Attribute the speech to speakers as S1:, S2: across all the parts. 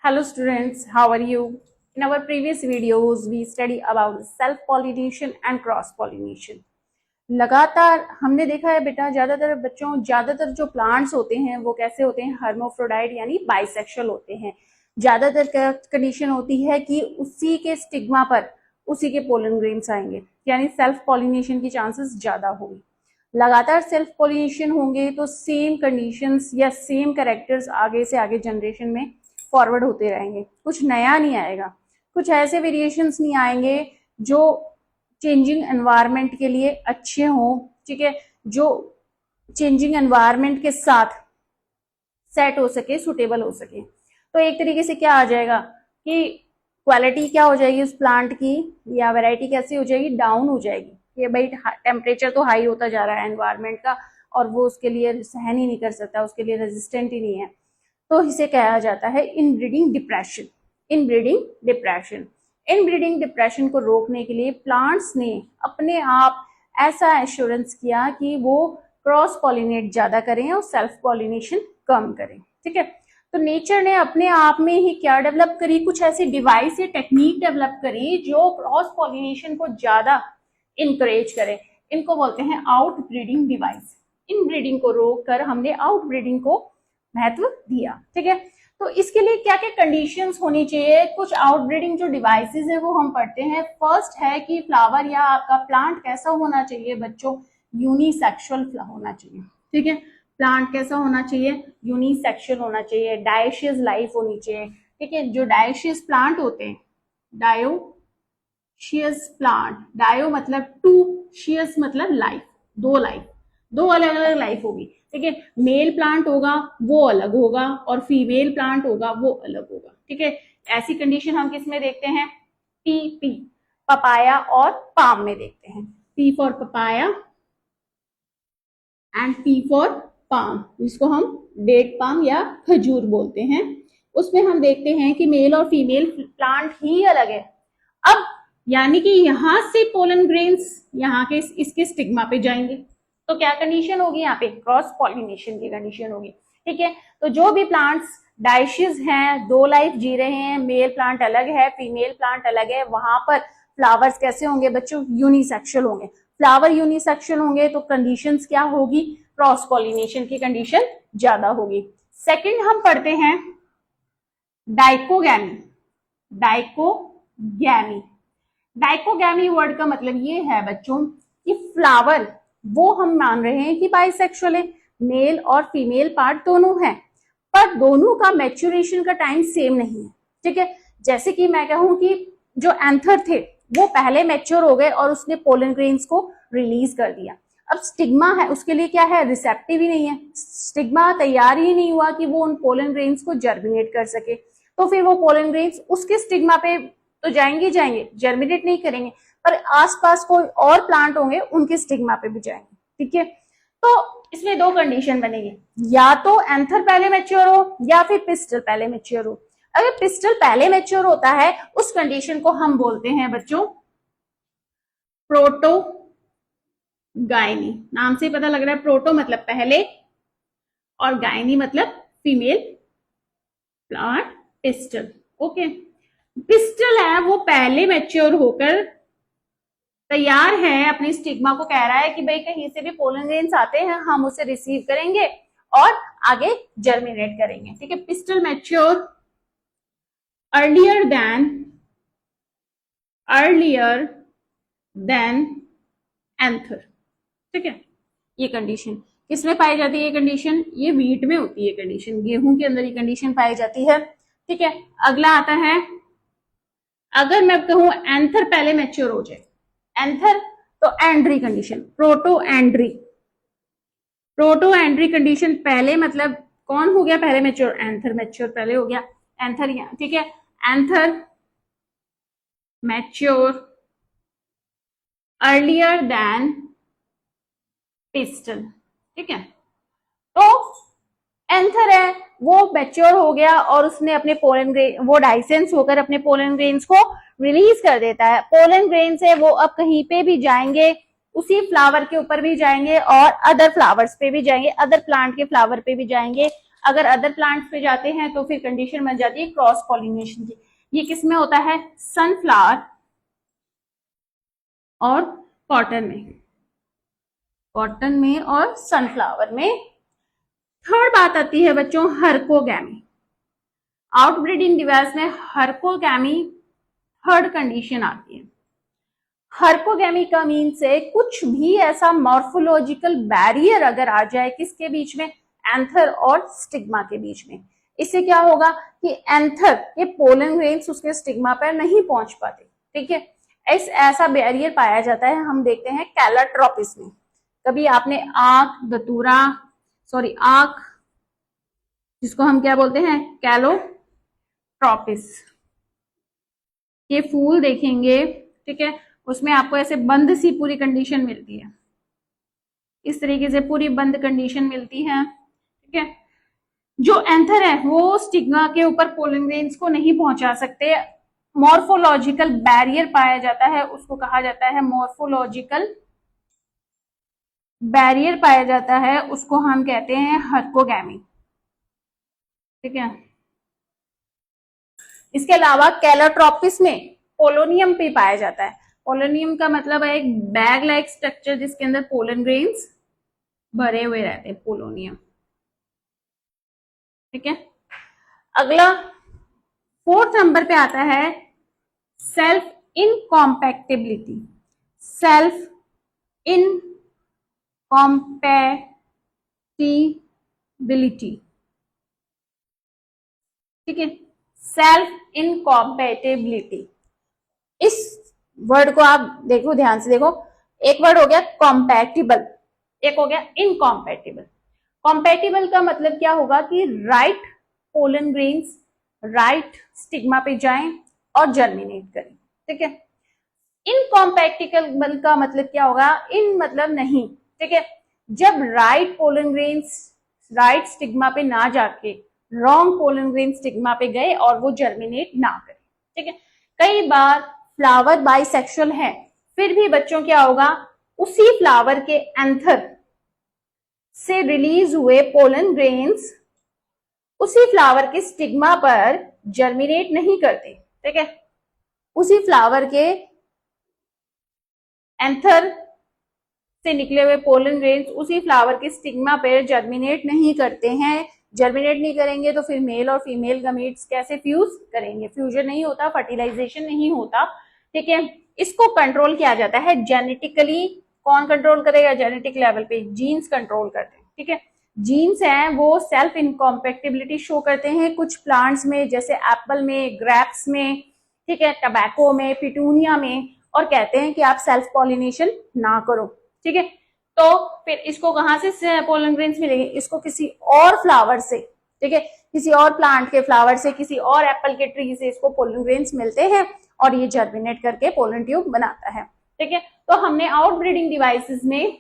S1: Hello students, how are you? In our previous videos, we study about self-pollination and cross-pollination. लगातार हमने देखा है बेटा ज्यादातर जो प्लांट्स होते हैं वो कैसे होते हैं, हर्मोफ्रोडाइट यानी बाइसेक्सुअल होते हैं। ज्यादातर कंडीशन होती है कि उसी के स्टिग्मा पर उसी के पोलन ग्रेन्स आएंगे, यानी सेल्फ पॉलिनेशन की चांसेस ज्यादा होंगे। लगातार सेल्फ पॉलिनेशन होंगे तो सेम कंडीशंस या सेम कैरेक्टर्स आगे से आगे जनरेशन में फॉरवर्ड होते रहेंगे, कुछ नया नहीं आएगा, कुछ ऐसे वेरिएशंस नहीं आएंगे जो चेंजिंग एनवायरनमेंट के लिए अच्छे हों, ठीक है, जो चेंजिंग एनवायरनमेंट के साथ सेट हो सके, सुटेबल हो सके। तो एक तरीके से क्या आ जाएगा कि क्वालिटी क्या हो जाएगी उस प्लांट की या वैरायटी कैसी हो जाएगी, डाउन हो जाएगी। ये भाई टेम्परेचर तो हाई होता जा रहा है एनवायरनमेंट का और वो उसके लिए सहन ही नहीं कर सकता, उसके लिए रेजिस्टेंट ही नहीं है, तो इसे कहा जाता है इनब्रीडिंग डिप्रेशन। इनब्रीडिंग डिप्रेशन को रोकने के लिए प्लांट्स ने अपने आप ऐसा एश्योरेंस किया कि वो क्रॉस पॉलिनेट ज्यादा करें और सेल्फ पॉलिनेशन कम करें, ठीक है। तो नेचर ने अपने आप में ही क्या डेवलप करी, कुछ ऐसी डिवाइस या टेक्निक डेवलप करी जो क्रॉस पॉलिनेशन को ज्यादा इनकरेज करे। इनको बोलते हैं आउट ब्रीडिंग डिवाइस। इनब्रीडिंग को रोक कर हमने आउट ब्रीडिंग को महत्व दिया, ठीक है। तो इसके लिए क्या क्या कंडीशंस होनी चाहिए, कुछ आउटब्रीडिंग जो डिवाइसेस है वो हम पढ़ते हैं। फर्स्ट है कि फ्लावर या आपका प्लांट कैसा होना चाहिए बच्चों, यूनिसेक्सुअल होना चाहिए, ठीक है। प्लांट कैसा होना चाहिए, यूनिसेक्सुअल होना चाहिए, डायोशियस लाइफ होनी चाहिए, ठीक है। जो डायोशियस प्लांट होते हैं, डायोशियस प्लांट, डायो मतलब टू, शियस मतलब लाइफ, दो अलग अलग लाइफ होगी, ठीक है। मेल प्लांट होगा वो अलग होगा और फीमेल प्लांट होगा वो अलग होगा, ठीक है। ऐसी कंडीशन हम किस में देखते हैं, पी पपाया और पाम में देखते हैं। P for papaya and P for palm, जिसको हम डेट पाम या खजूर बोलते हैं। उसमें हम देखते हैं कि मेल और फीमेल प्लांट ही अलग है। अब यानी कि यहां से पोलन ग्रेन्स यहाँ के इसके स्टिग्मा पे जाएंगे, तो क्या कंडीशन होगी, यहाँ पे क्रॉस पॉलिनेशन की कंडीशन होगी, ठीक है। तो जो भी प्लांट्स डायोशियस हैं, दो लाइफ जी रहे हैं, मेल प्लांट अलग है, फीमेल प्लांट अलग है, वहां पर फ्लावर्स कैसे होंगे बच्चों, यूनिसेक्सुअल होंगे। फ्लावर यूनिसेक्सुअल होंगे तो कंडीशंस क्या होगी, क्रॉस पॉलिनेशन की कंडीशन ज्यादा होगी। सेकंड हम पढ़ते हैं डाइकोगैमी। डाइकोगैमी वर्ड का मतलब ये है बच्चों कि फ्लावर वो हम मान रहे हैं कि बाइसेक्सुअल है, मेल और फीमेल पार्ट दोनों हैं, पर दोनों का मैच्योरेशन का टाइम सेम नहीं है, ठीक है। जैसे कि मैं कहूं कि जो एंथर थे वो पहले मैच्योर हो गए और उसने पोलन ग्रेन्स को रिलीज कर दिया। अब स्टिग्मा है, उसके लिए क्या है, रिसेप्टिव ही नहीं है, स्टिग्मा तैयार ही नहीं हुआ कि वो उन पोलन ग्रेन्स को जर्मिनेट कर सके, तो फिर वो पोलन ग्रेन्स उसके स्टिग्मा पे तो जाएंगे, जर्मिनेट नहीं करेंगे, पर आसपास कोई और प्लांट होंगे उनके स्टिग्मा पे भी जाएंगे, ठीक है। तो इसमें दो कंडीशन बनेगी, या तो एंथर पहले मैच्योर हो या फिर पिस्टल पहले मैच्योर हो। अगर पिस्टल पहले मैच्योर होता है उस कंडीशन को हम बोलते हैं बच्चों प्रोटोगाइनी। नाम से पता लग रहा है, प्रोटो मतलब पहले और गाइनी मतलब female plant pistol, okay. Pistol है वो पहले मैच्योर होकर तैयार है, अपनी स्टिग्मा को कह रहा है कि भाई कहीं से भी पोलन ग्रेन्स आते हैं हम उसे रिसीव करेंगे और आगे जर्मिनेट करेंगे, ठीक है। Pistil mature earlier than anther, ठीक है। ये कंडीशन किसमें पाई जाती है, ये कंडीशन ये वीट में होती है, कंडीशन गेहूं के अंदर ये कंडीशन पाई जाती है, ठीक है। अगला आता है, अगर मैं कहूं एंथर पहले मैच्योर हो जाए, एंथर तो एंड्री कंडीशन, प्रोटो एंड्री कंडीशन पहले मतलब कौन हो गया पहले मैच्योर, एंथर मैच्योर पहले हो गया, एंथर, ठीक है। Anther mature earlier than pistil, ठीक है। तो एंथर है वो मैच्योर हो गया और उसने अपने पोलन ग्रेन, वो डाइसेंस होकर अपने पोलन ग्रेन्स को रिलीज कर देता है। पोलन ग्रेन से वो अब कहीं पे भी जाएंगे, उसी फ्लावर के ऊपर भी जाएंगे और अदर फ्लावर्स पे भी जाएंगे, अदर प्लांट के फ्लावर पे भी जाएंगे, अगर अदर प्लांट्स पे जाते हैं तो फिर कंडीशन बन जाती है क्रॉस पॉलिनेशन की। ये किसमें होता है? सनफ्लावर और कॉटन में, कॉटन में और सनफ्लावर में। थर्ड बात आती है बच्चों हर्कोगैमी। आउटब्रीडिंग डिवाइस में हर्कोगैमी थर्ड कंडीशन आती है। हर्कोगैमी का मीन से कुछ भी ऐसा मॉर्फोलॉजिकल बैरियर अगर आ जाए किसके बीच में? एंथर और स्टिग्मा के बीच में। इससे क्या होगा कि एंथर के पोलन ग्रेन्स उसके स्टिग्मा पर नहीं पहुंच पाते। ठीक है, ऐसा बैरियर पाया जाता है, हम देखते हैं कैलाट्रोपिस में। कभी आपने आंख धतूरा आंख जिसको हम क्या बोलते हैं कैलोट्रोपिस, ये फूल देखेंगे, ठीक है, उसमें आपको ऐसे बंद सी पूरी कंडीशन मिलती है, इस तरीके से पूरी बंद कंडीशन मिलती है। ठीक है, जो एंथर है वो स्टिग्मा के ऊपर पोलन ग्रेन्स को नहीं पहुंचा सकते। मॉर्फोलॉजिकल बैरियर पाया जाता है, उसको कहा जाता है मॉर्फोलॉजिकल बैरियर पाया जाता है, उसको हम कहते हैं हर्कोगैमी। ठीक है, इसके अलावा कैलाट्रोपिस में पोलोनियम भी पाया जाता है। पोलोनियम का मतलब है एक बैग लाइक स्ट्रक्चर जिसके अंदर पोलन ग्रेन्स भरे हुए रहते हैं, पोलोनियम। ठीक है, अगला फोर्थ नंबर पे आता है सेल्फ इनकॉम्पैक्टिबिलिटी। सेल्फ इनकॉम्पैटिबिलिटी, ठीक है, सेल्फ इनकॉम्पैटिबिलिटी। इस वर्ड को आप देखो, ध्यान से देखो, एक वर्ड हो गया कॉम्पैटिबल, एक हो गया इनकॉम्पैटिबल। कॉम्पैटिबल का मतलब क्या होगा कि right pollen grains right stigma पे जाएं और जर्मिनेट करें। ठीक है, इनकॉम्पैटिबल का मतलब क्या होगा? इन मतलब नहीं। ठीक है, जब right pollen grains right stigma पे ना जाके रॉन्ग पोलन ग्रेन स्टिग्मा पे गए और वो जर्मिनेट ना करे। ठीक है, कई बार फ्लावर बाइसेक्सुअल है, फिर भी बच्चों क्या होगा, उसी फ्लावर के एंथर से रिलीज हुए पोलन ग्रेन्स उसी फ्लावर के स्टिग्मा पर जर्मिनेट नहीं करते। ठीक है, उसी फ्लावर के एंथर से निकले हुए पोलन ग्रेन्स उसी फ्लावर के स्टिग्मा पर जर्मिनेट नहीं करते हैं। जर्मिनेट नहीं करेंगे तो फिर मेल और फीमेल गमीट्स कैसे फ्यूज करेंगे? फ्यूजन नहीं होता, फर्टिलाइजेशन नहीं होता। ठीक है, इसको कंट्रोल किया जाता है जेनेटिकली। कौन कंट्रोल करेगा? जेनेटिक लेवल पे जीन्स कंट्रोल करते हैं। ठीक है, जीन्स हैं वो सेल्फ इनकॉम्पैटिबिलिटी शो करते हैं कुछ प्लांट्स में, जैसे एप्पल में, ग्रेप्स में, ठीक है, टबैको में, पिटूनिया में, और कहते हैं कि आप सेल्फ पॉलिनेशन ना करो। ठीक है, तो फिर इसको कहां से पोलन ग्रेन्स मिलेंगे? इसको किसी और फ्लावर से, ठीक है, किसी और प्लांट के फ्लावर से, किसी और एप्पल के ट्री से इसको पोलन ग्रेन्स मिलते हैं और ये जर्मिनेट करके पोलन ट्यूब बनाता है। ठीक है, तो हमने आउटब्रीडिंग डिवाइसेस में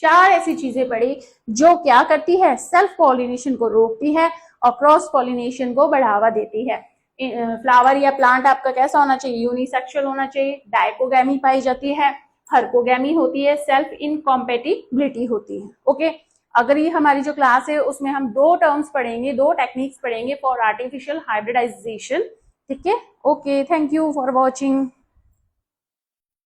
S1: 4 ऐसी चीजें पढ़ी जो क्या करती है, सेल्फ पॉलिनेशन को रोकती है और क्रॉस पॉलिनेशन को बढ़ावा देती है। फ्लावर या प्लांट आपका कैसा होना चाहिए? यूनिसेक्सुअल होना चाहिए, डायकोगैमी पाई जाती है, हर्कोगैमी होती है, सेल्फ इनकॉम्पैटिबिलिटी होती है। ओके, अगर ये हमारी जो क्लास है उसमें हम 2 टर्म्स पढ़ेंगे, 2 टेक्निक्स पढ़ेंगे फॉर आर्टिफिशियल हाइब्रिडाइजेशन। ठीक है, okay, thank you for watching.